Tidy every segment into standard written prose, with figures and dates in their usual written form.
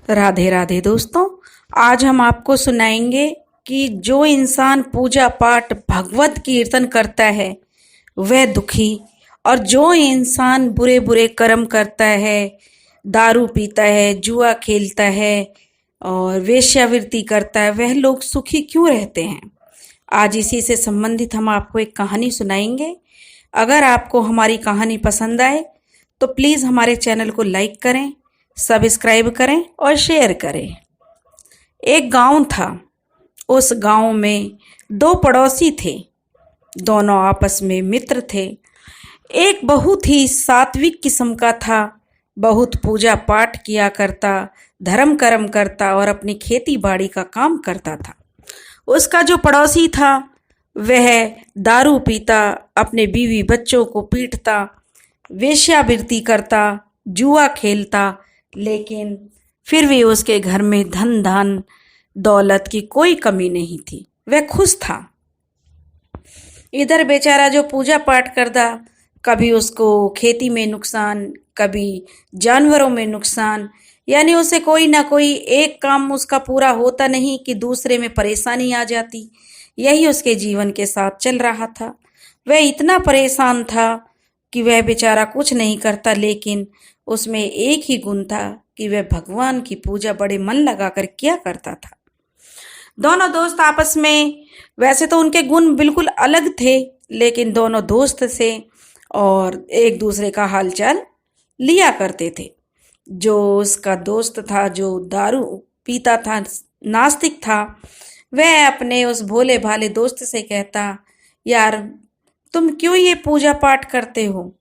राधे राधे दोस्तों। आज हम आपको सुनाएंगे कि जो इंसान पूजा पाठ भगवत कीर्तन करता है वह दुखी, और जो इंसान बुरे बुरे कर्म करता है, दारू पीता है, जुआ खेलता है और वेश्यावृत्ति करता है, वह लोग सुखी क्यों रहते हैं। आज इसी से संबंधित हम आपको एक कहानी सुनाएंगे। अगर आपको हमारी कहानी पसंद आए तो प्लीज़ हमारे चैनल को लाइक करें, सब्सक्राइब करें और शेयर करें। एक गांव था। उस गांव में दो पड़ोसी थे। दोनों आपस में मित्र थे। एक बहुत ही सात्विक किस्म का था, बहुत पूजा पाठ किया करता, धर्म कर्म करता और अपनी खेती बाड़ी का काम करता था। उसका जो पड़ोसी था वह दारू पीता, अपने बीवी बच्चों को पीटता, वेश्यावृत्ति करता, जुआ खेलता, लेकिन फिर भी उसके घर में धन दौलत की कोई कमी नहीं थी। वह खुश था। इधर बेचारा जो पूजा पाठ करता, कभी उसको खेती में नुकसान, कभी जानवरों में नुकसान, यानी उसे कोई ना कोई एक काम उसका पूरा होता नहीं कि दूसरे में परेशानी आ जाती। यही उसके जीवन के साथ चल रहा था। वह इतना परेशान था कि वह बेचारा कुछ नहीं करता, लेकिन उसमें एक ही गुण था कि वह भगवान की पूजा बड़े मन लगाकर किया करता था। दोनों दोस्त आपस में, वैसे तो उनके गुण बिल्कुल अलग थे, लेकिन दोनों दोस्त थे और एक दूसरे का हालचाल लिया करते थे। जो उसका दोस्त था, जो दारू पीता था, नास्तिक था, वह अपने उस भोले भाले दोस्त से कहता, यार तुम क्यों ये पूजा पाठ करते हो?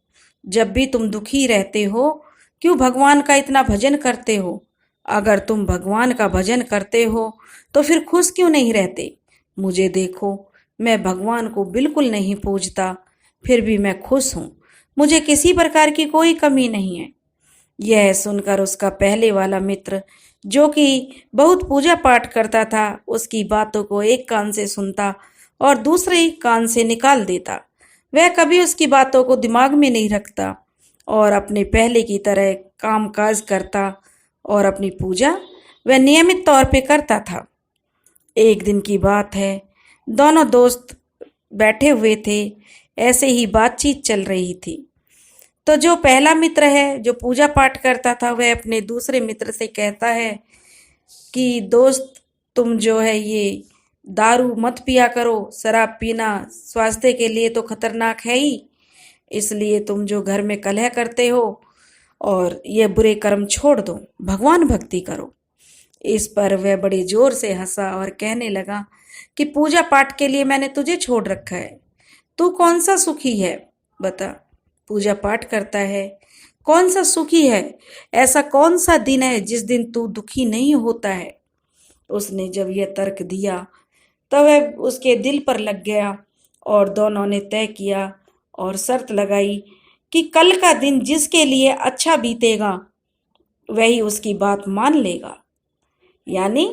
जब भी तुम दुखी रहते हो, क्यों भगवान का इतना भजन करते हो? अगर तुम भगवान का भजन करते हो तो फिर खुश क्यों नहीं रहते? मुझे देखो, मैं भगवान को बिल्कुल नहीं पूजता, फिर भी मैं खुश हूँ। मुझे किसी प्रकार की कोई कमी नहीं है। यह सुनकर उसका पहले वाला मित्र, जो कि बहुत पूजा पाठ करता था, उसकी बातों को एक कान से सुनता और दूसरे कान से निकाल देता। वह कभी उसकी बातों को दिमाग में नहीं रखता और अपने पहले की तरह काम काज करता और अपनी पूजा वह नियमित तौर पे करता था। एक दिन की बात है, दोनों दोस्त बैठे हुए थे, ऐसे ही बातचीत चल रही थी। तो जो पहला मित्र है, जो पूजा पाठ करता था, वह अपने दूसरे मित्र से कहता है कि दोस्त, तुम जो है ये दारू मत पिया करो। शराब पीना स्वास्थ्य के लिए तो खतरनाक है ही, इसलिए तुम जो घर में कलह करते हो और ये बुरे कर्म छोड़ दो, भगवान भक्ति करो। इस पर वह बड़े जोर से हंसा और कहने लगा कि पूजा पाठ के लिए मैंने तुझे छोड़ रखा है, तू कौन सा सुखी है बता? पूजा पाठ करता है, कौन सा सुखी है? ऐसा कौन सा दिन है जिस दिन तू दुखी नहीं होता है? उसने जब यह तर्क दिया तो वह उसके दिल पर लग गया और दोनों ने तय किया और शर्त लगाई कि कल का दिन जिसके लिए अच्छा बीतेगा वही उसकी बात मान लेगा। यानी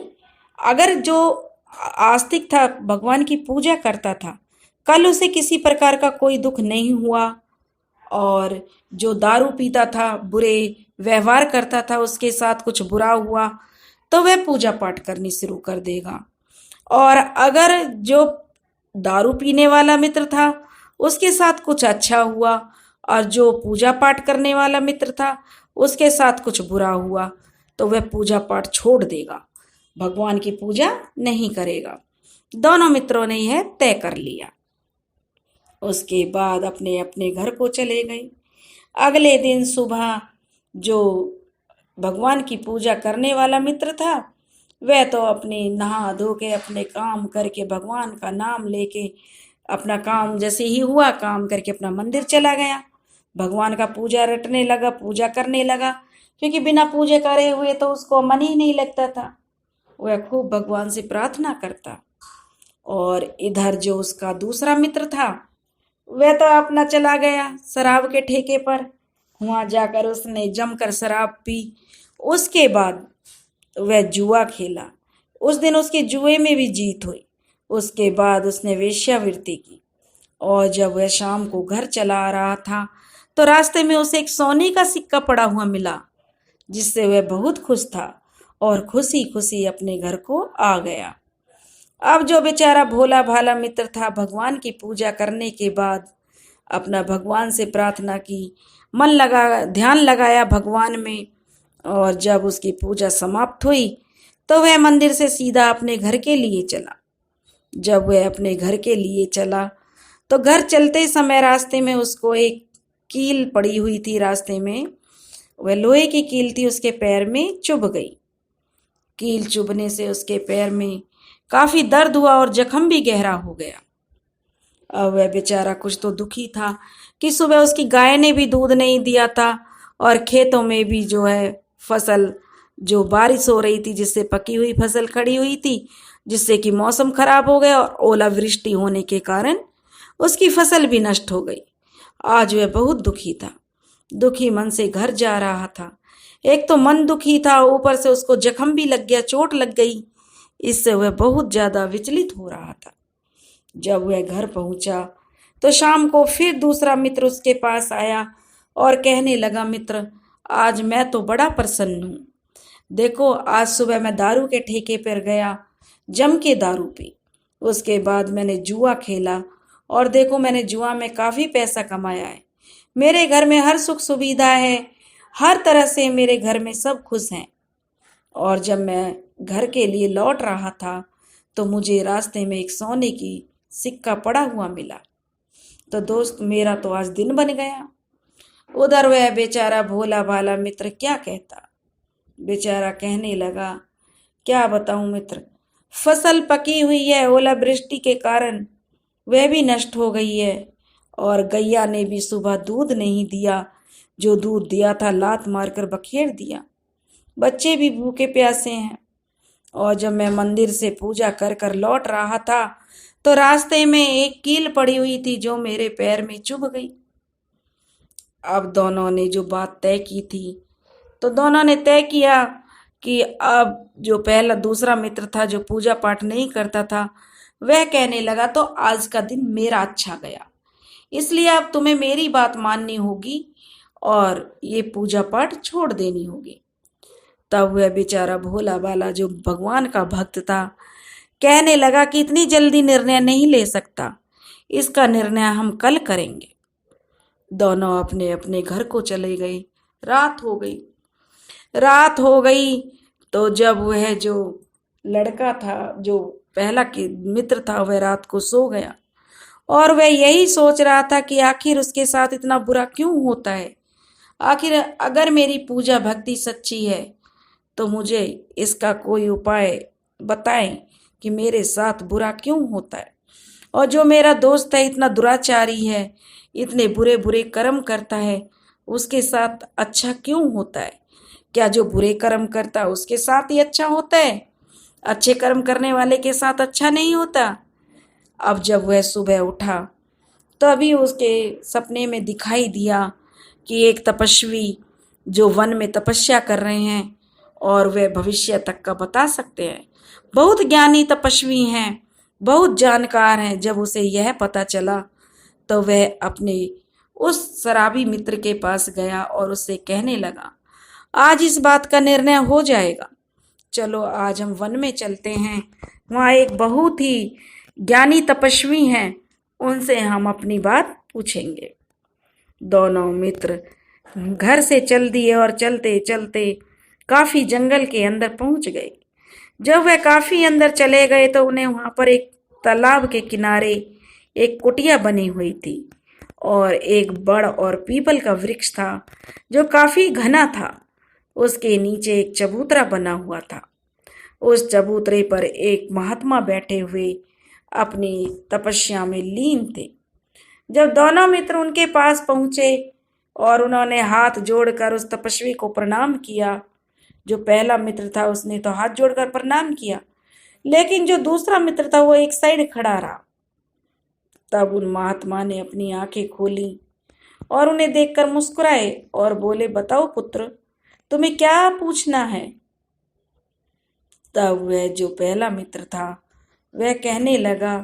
अगर जो आस्तिक था, भगवान की पूजा करता था, कल उसे किसी प्रकार का कोई दुख नहीं हुआ, और जो दारू पीता था, बुरे व्यवहार करता था, उसके साथ कुछ बुरा हुआ तो वह पूजा पाठ करनी शुरू कर देगा। और अगर जो दारू पीने वाला मित्र था, उसके साथ कुछ अच्छा हुआ, और जो पूजा पाठ करने वाला मित्र था, उसके साथ कुछ बुरा हुआ, तो वह पूजा पाठ छोड़ देगा, भगवान की पूजा नहीं करेगा। दोनों मित्रों ने यह तय कर लिया। उसके बाद अपने अपने घर को चले गए। अगले दिन सुबह जो भगवान की पूजा करने वाला मित्र था, वह तो अपने नहा धो के, अपने काम करके, भगवान का नाम लेके, अपना काम जैसे ही हुआ काम करके अपना मंदिर चला गया। भगवान का पूजा रटने लगा, पूजा करने लगा, क्योंकि बिना पूजे करे हुए तो उसको मन ही नहीं लगता था। वह खूब भगवान से प्रार्थना करता। और इधर जो उसका दूसरा मित्र था, वह तो अपना चला गया शराब के ठेके पर। वहां जाकर उसने जमकर शराब पी। उसके बाद वह जुआ खेला। उस दिन उसके जुए में भी जीत हुई। उसके बाद उसने वेश्यावृत्ति की, और जब वह शाम को घर चला आ रहा था तो रास्ते में उसे एक सोने का सिक्का पड़ा हुआ मिला, जिससे वह बहुत खुश था और खुशी खुशी अपने घर को आ गया। अब जो बेचारा भोला भाला मित्र था, भगवान की पूजा करने के बाद अपना भगवान से प्रार्थना की, मन लगा ध्यान लगाया भगवान में, और जब उसकी पूजा समाप्त हुई तो वह मंदिर से सीधा अपने घर के लिए चला। जब वह अपने घर के लिए चला तो घर चलते समय रास्ते में उसको एक कील पड़ी हुई थी। रास्ते में वह लोहे की कील थी, उसके पैर में चुभ गई। कील चुभने से उसके पैर में काफी दर्द हुआ और जख्म भी गहरा हो गया। अब वह बेचारा कुछ तो दुखी था कि सुबह उसकी गाय ने भी दूध नहीं दिया था, और खेतों में भी जो है फसल, जो बारिश हो रही थी जिससे पकी हुई फसल खड़ी हुई थी, जिससे कि मौसम खराब हो गया और ओलावृष्टि होने के कारण उसकी फसल भी नष्ट हो गई। आज वह बहुत दुखी था, दुखी मन से घर जा रहा था। एक तो मन दुखी था, ऊपर से उसको जख्म भी लग गया, चोट लग गई। इससे वह बहुत ज्यादा विचलित हो रहा था। जब वह घर पहुंचा तो शाम को फिर दूसरा मित्र उसके पास आया और कहने लगा, मित्र आज मैं तो बड़ा प्रसन्न हूँ। देखो आज सुबह मैं दारू के ठेके पर गया, जम के दारू पी, उसके बाद मैंने जुआ खेला और देखो मैंने जुआ में काफी पैसा कमाया है। मेरे घर में हर सुख सुविधा है, हर तरह से मेरे घर में सब खुश हैं। और जब मैं घर के लिए लौट रहा था तो मुझे रास्ते में एक सोने की सिक्का पड़ा हुआ मिला। तो दोस्त मेरा तो आज दिन बन गया। उधर वह बेचारा भोला भाला मित्र क्या कहता। बेचारा कहने लगा, क्या बताऊं मित्र, फसल पकी हुई है, ओलावृष्टि के कारण वह भी नष्ट हो गई है, और गैया ने भी सुबह दूध नहीं दिया, जो दूध दिया था लात मारकर बखेर दिया। बच्चे भी भूखे प्यासे हैं। और जब मैं मंदिर से पूजा कर कर लौट रहा था तो रास्ते में एक कील पड़ी हुई थी जो मेरे पैर में चुभ गई। अब दोनों ने जो बात तय की थी, तो दोनों ने तय किया कि अब जो पहला दूसरा मित्र था जो पूजा पाठ नहीं करता था, वह कहने लगा तो आज का दिन मेरा अच्छा गया, इसलिए अब तुम्हें मेरी बात माननी होगी और ये पूजा पाठ छोड़ देनी होगी। तब वह बेचारा भोला भाला जो भगवान का भक्त था कहने लगा कि इतनी जल्दी निर्णय नहीं ले सकता, इसका निर्णय हम कल करेंगे। दोनों अपने अपने घर को चले गए। रात हो गई तो जब वह जो लड़का था, जो पहला के मित्र था, वह रात को सो गया और वह यही सोच रहा था कि आखिर उसके साथ इतना बुरा क्यों होता है। आखिर अगर मेरी पूजा भक्ति सच्ची है तो मुझे इसका कोई उपाय बताएं कि मेरे साथ बुरा क्यों होता है, और जो मेरा दोस्त है इतना दुराचारी है, इतने बुरे बुरे कर्म करता है, उसके साथ अच्छा क्यों होता है। क्या जो बुरे कर्म करता है उसके साथ ही अच्छा होता है, अच्छे कर्म करने वाले के साथ अच्छा नहीं होता। अब जब वह सुबह उठा तो अभी उसके सपने में दिखाई दिया कि एक तपस्वी जो वन में तपस्या कर रहे हैं और वे भविष्य तक का बता सकते हैं, बहुत ज्ञानी तपस्वी हैं, बहुत जानकार हैं। जब उसे यह पता चला तो वह अपने उस शराबी मित्र के पास गया और उससे कहने लगा, आज इस बात का निर्णय हो जाएगा, चलो आज हम वन में चलते हैं, वहाँ एक बहुत ही ज्ञानी तपस्वी हैं, उनसे हम अपनी बात पूछेंगे। दोनों मित्र घर से चल दिए और चलते चलते काफी जंगल के अंदर पहुंच गए। जब वह काफी अंदर चले गए तो उन्हें वहां पर एक तालाब के किनारे एक कुटिया बनी हुई थी और एक बड़ और पीपल का वृक्ष था जो काफी घना था। उसके नीचे एक चबूतरा बना हुआ था। उस चबूतरे पर एक महात्मा बैठे हुए अपनी तपस्या में लीन थे। जब दोनों मित्र उनके पास पहुंचे और उन्होंने हाथ जोड़कर उस तपस्वी को प्रणाम किया, जो पहला मित्र था उसने तो हाथ जोड़कर प्रणाम किया, लेकिन जो दूसरा मित्र था वो एक साइड खड़ा रहा। तब उन महात्मा ने अपनी आंखें खोली और उन्हें देखकर मुस्कुराए और बोले, बताओ पुत्र, तुम्हें क्या पूछना है। तब वह जो पहला मित्र था वह कहने लगा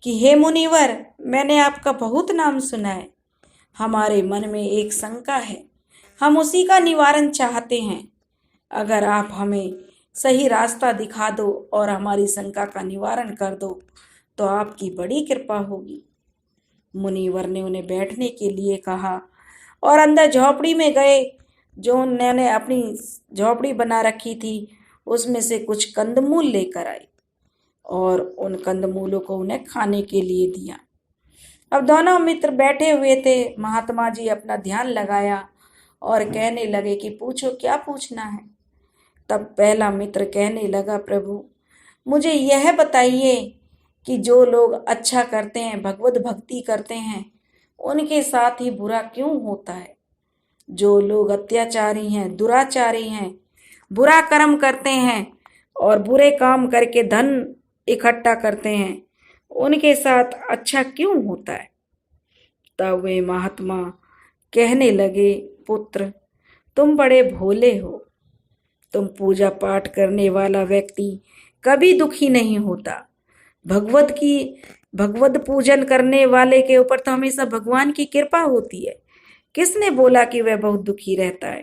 कि हे मुनिवर, मैंने आपका बहुत नाम सुना है, हमारे मन में एक शंका है, हम उसी का निवारण चाहते हैं। अगर आप हमें सही रास्ता दिखा दो और हमारी शंका का निवारण कर दो, तो आपकी बड़ी कृपा होगी। मुनिवर ने उन्हें बैठने के लिए कहा और अंदर झोपड़ी में गए। जो उन्होंने अपनी झोपड़ी बना रखी थी उसमें से कुछ कंदमूल लेकर आए और उन कंदमूलों को उन्हें खाने के लिए दिया। अब दोनों मित्र बैठे हुए थे। महात्मा जी अपना ध्यान लगाया और कहने लगे कि पूछो, क्या पूछना है। तब पहला मित्र कहने लगा, प्रभु मुझे यह बताइए कि जो लोग अच्छा करते हैं, भगवत भक्ति करते हैं, उनके साथ ही बुरा क्यों होता है। जो लोग अत्याचारी हैं, दुराचारी हैं, बुरा कर्म करते हैं और बुरे काम करके धन इकट्ठा करते हैं, उनके साथ अच्छा क्यों होता है। तब वे महात्मा कहने लगे, पुत्र तुम बड़े भोले हो। तुम पूजा पाठ करने वाला व्यक्ति कभी दुखी नहीं होता। भगवत पूजन करने वाले के ऊपर तो हमेशा भगवान की कृपा होती है। किसने बोला कि वह बहुत दुखी रहता है।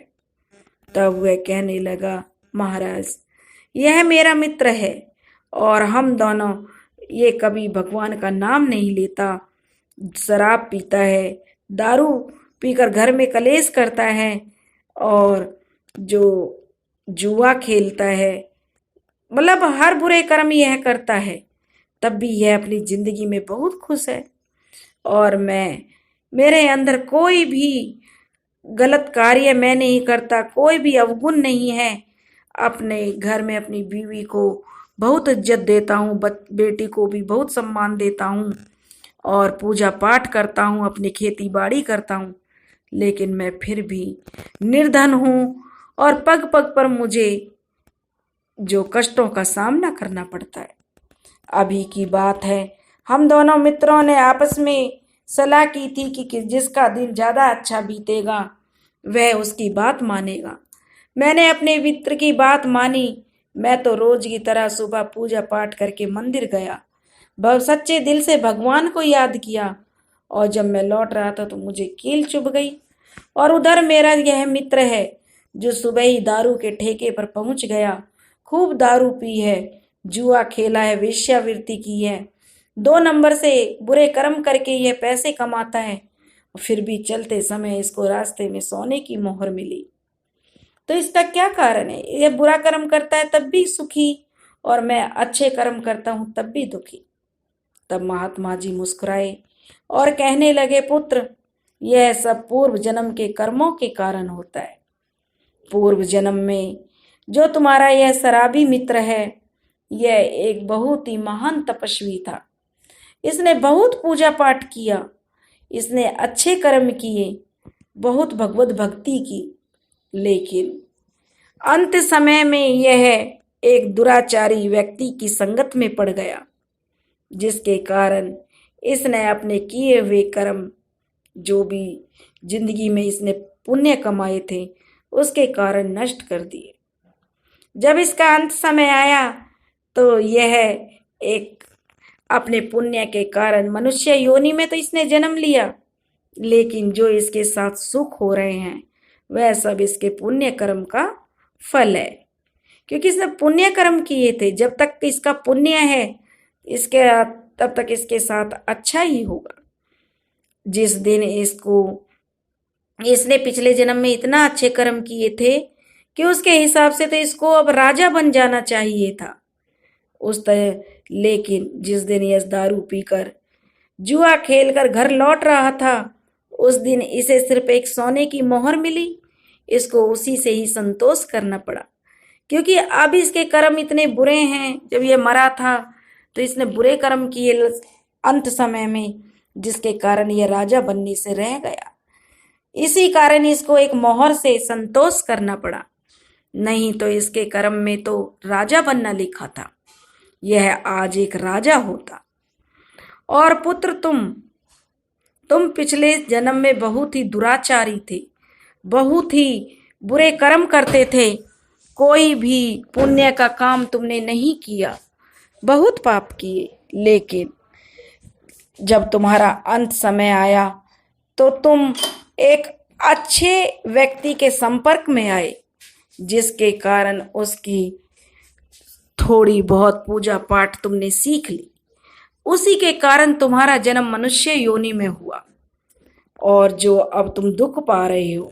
तब वह कहने लगा, महाराज यह मेरा मित्र है और हम दोनों ये कभी भगवान का नाम नहीं लेता, शराब पीता है, दारू पीकर घर में कलेश करता है और जो जुआ खेलता है, मतलब हर बुरे कर्म यह करता है, तब भी यह अपनी जिंदगी में बहुत खुश है। और मेरे अंदर कोई भी गलत कार्य मैं नहीं करता, कोई भी अवगुण नहीं है। अपने घर में अपनी बीवी को बहुत इज्जत देता हूँ, बेटी को भी बहुत सम्मान देता हूँ और पूजा पाठ करता हूँ, अपनी खेती बाड़ी करता हूँ, लेकिन मैं फिर भी निर्धन हूँ और पग पग पर मुझे जो कष्टों का सामना करना पड़ता है। अभी की बात है, हम दोनों मित्रों ने आपस में सलाह की थी कि जिसका दिन ज़्यादा अच्छा बीतेगा वह उसकी बात मानेगा। मैंने अपने मित्र की बात मानी। मैं तो रोज की तरह सुबह पूजा पाठ करके मंदिर गया, सच्चे दिल से भगवान को याद किया और जब मैं लौट रहा था तो मुझे कील चुभ गई। और उधर मेरा यह मित्र है जो सुबह ही दारू के ठेके पर पहुंच गया, खूब दारू पी है, जुआ खेला है, वेश्यावृत्ति की है, 2 नंबर से बुरे कर्म करके यह पैसे कमाता है। फिर भी चलते समय इसको रास्ते में सोने की मोहर मिली। तो इसका क्या कारण है। यह बुरा कर्म करता है तब भी सुखी और मैं अच्छे कर्म करता हूं तब भी दुखी। तब महात्मा जी मुस्कुराए और कहने लगे, पुत्र यह सब पूर्व जन्म के कर्मों के कारण होता है। पूर्व जन्म में जो तुम्हारा यह शराबी मित्र है, यह एक बहुत ही महान तपस्वी था। इसने बहुत पूजा पाठ किया, इसने अच्छे कर्म किए, बहुत भगवत भक्ति की, लेकिन अंत समय में यह एक दुराचारी व्यक्ति की संगत में पड़ गया, जिसके कारण इसने अपने किए हुए कर्म, जो भी जिंदगी में इसने पुण्य कमाए थे, उसके कारण नष्ट कर दिए। जब इसका अंत समय आया तो यह एक अपने पुण्य के कारण मनुष्य योनि में तो इसने जन्म लिया, लेकिन जो इसके साथ सुख हो रहे हैं वह सब इसके पुण्य कर्म का फल है, क्योंकि इसने पुण्य कर्म किए थे। जब तक इसका पुण्य है इसके तब तक इसके साथ अच्छा ही होगा। जिस दिन इसने पिछले जन्म में इतना अच्छे कर्म किए थे कि उसके हिसाब से तो इसको अब राजा बन जाना चाहिए था उस तरह, लेकिन जिस दिन यह दारू पीकर जुआ खेलकर घर लौट रहा था, उस दिन इसे सिर्फ एक सोने की मोहर मिली। इसको उसी से ही संतोष करना पड़ा, क्योंकि अब इसके कर्म इतने बुरे हैं। जब ये मरा था तो इसने बुरे कर्म किए अंत समय में, जिसके कारण यह राजा बनने से रह गया। इसी कारण इसको एक मोहर से संतोष करना पड़ा, नहीं तो इसके कर्म में तो राजा बनना लिखा था। यह आज एक राजा होता। और पुत्र तुम पिछले जन्म में बहुत ही दुराचारी थे, बहुत ही बुरे कर्म करते थे, कोई भी पुण्य का काम तुमने नहीं किया, बहुत पाप किए। लेकिन जब तुम्हारा अंत समय आया तो तुम एक अच्छे व्यक्ति के संपर्क में आए, जिसके कारण उसकी थोड़ी बहुत पूजा पाठ तुमने सीख ली, उसी के कारण तुम्हारा जन्म मनुष्य योनि में हुआ। और जो अब तुम दुख पा रहे हो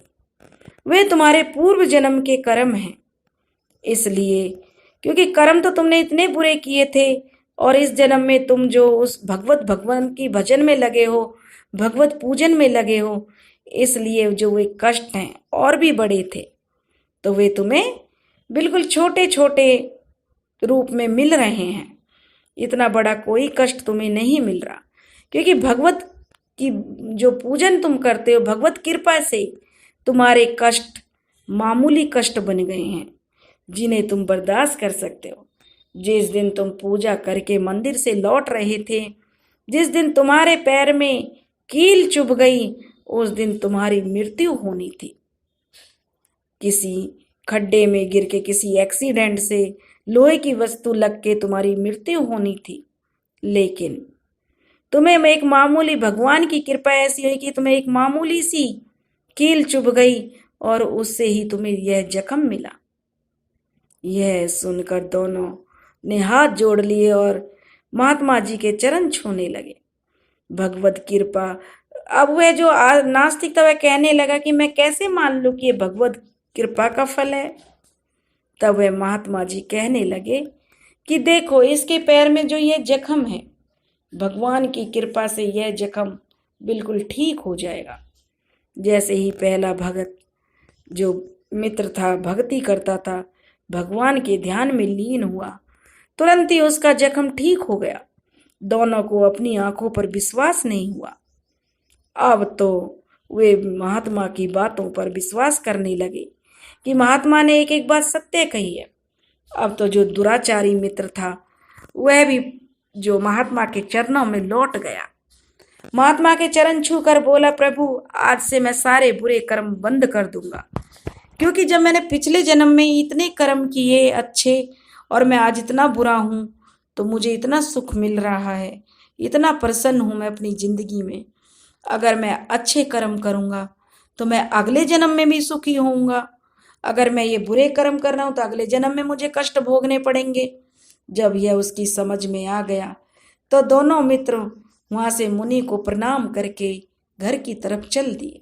वे तुम्हारे पूर्व जन्म के कर्म हैं। इसलिए क्योंकि कर्म तो तुमने इतने बुरे किए थे, और इस जन्म में तुम जो उस भगवान की भजन में लगे हो, भगवत पूजन में लगे हो, इसलिए जो वे कष्ट हैं और भी बड़े थे, तो वे तुम्हें बिल्कुल छोटे छोटे रूप में मिल रहे हैं। इतना बड़ा कोई कष्ट तुम्हें नहीं मिल रहा, क्योंकि भगवत की जो पूजन तुम करते हो, भगवत कृपा से तुम्हारे कष्ट मामूली कष्ट बन गए हैं, जिन्हें तुम बर्दाश्त कर सकते हो। जिस दिन तुम पूजा करके मंदिर से लौट रहे थे, जिस दिन तुम्हारे पैर में कील चुभ गई, उस दिन तुम्हारी मृत्यु होनी थी। किसी खड्डे में गिर के, किसी एक्सीडेंट से, लोहे की वस्तु लग के तुम्हारी मृत्यु होनी थी। लेकिन तुम्हें एक मामूली भगवान की कृपा ऐसी हुई कि तुम्हें एक मामूली सी कील चुभ गई, और उससे ही तुम्हें यह जख्म मिला। यह सुनकर दोनों ने हाथ जोड़ लिए और महात्मा जी के चरण छूने लगे। भगवत कृपा। अब वह जो नास्तिक था वह कहने लगा कि मैं कैसे मान लूं कि यह भगवत कृपा का फल है। तब वह महात्मा जी कहने लगे कि देखो, इसके पैर में जो ये जख्म है, भगवान की कृपा से यह जख्म बिल्कुल ठीक हो जाएगा। जैसे ही पहला भगत जो मित्र था, भक्ति करता था, भगवान के ध्यान में लीन हुआ, तुरंत ही उसका जख्म ठीक हो गया। दोनों को अपनी आंखों पर विश्वास नहीं हुआ। अब तो वे महात्मा की बातों पर विश्वास करने लगे कि महात्मा ने एक एक बात सत्य कही है। अब तो जो दुराचारी मित्र था वह भी जो महात्मा के चरणों में लौट गया, महात्मा के चरण छूकर बोला, प्रभु आज से मैं सारे बुरे कर्म बंद कर दूंगा, क्योंकि जब मैंने पिछले जन्म में इतने कर्म किए अच्छे और मैं आज इतना बुरा हूँ, तो मुझे इतना सुख मिल रहा है, इतना प्रसन्न हूँ मैं अपनी जिंदगी में। अगर मैं अच्छे कर्म करूँगा तो मैं अगले जन्म में भी सुखी होऊंगा। अगर मैं ये बुरे कर्म कर रहा हूँ तो अगले जन्म में मुझे कष्ट भोगने पड़ेंगे। जब यह उसकी समझ में आ गया तो दोनों मित्र वहाँ से मुनि को प्रणाम करके घर की तरफ चल दिए।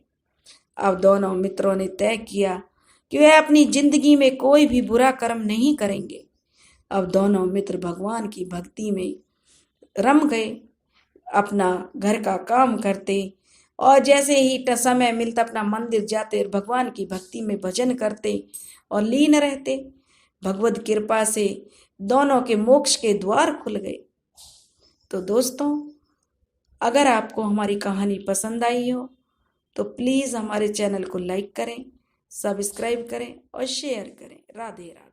अब दोनों मित्रों ने तय किया कि वह अपनी जिंदगी में कोई भी बुरा कर्म नहीं करेंगे। अब दोनों मित्र भगवान की भक्ति में रम गए, अपना घर का काम करते और जैसे ही समय मिलता अपना मंदिर जाते और भगवान की भक्ति में भजन करते और लीन रहते। भगवत कृपा से दोनों के मोक्ष के द्वार खुल गए। तो दोस्तों, अगर आपको हमारी कहानी पसंद आई हो तो प्लीज़ हमारे चैनल को लाइक करें, सब्सक्राइब करें और शेयर करें। राधे राधे।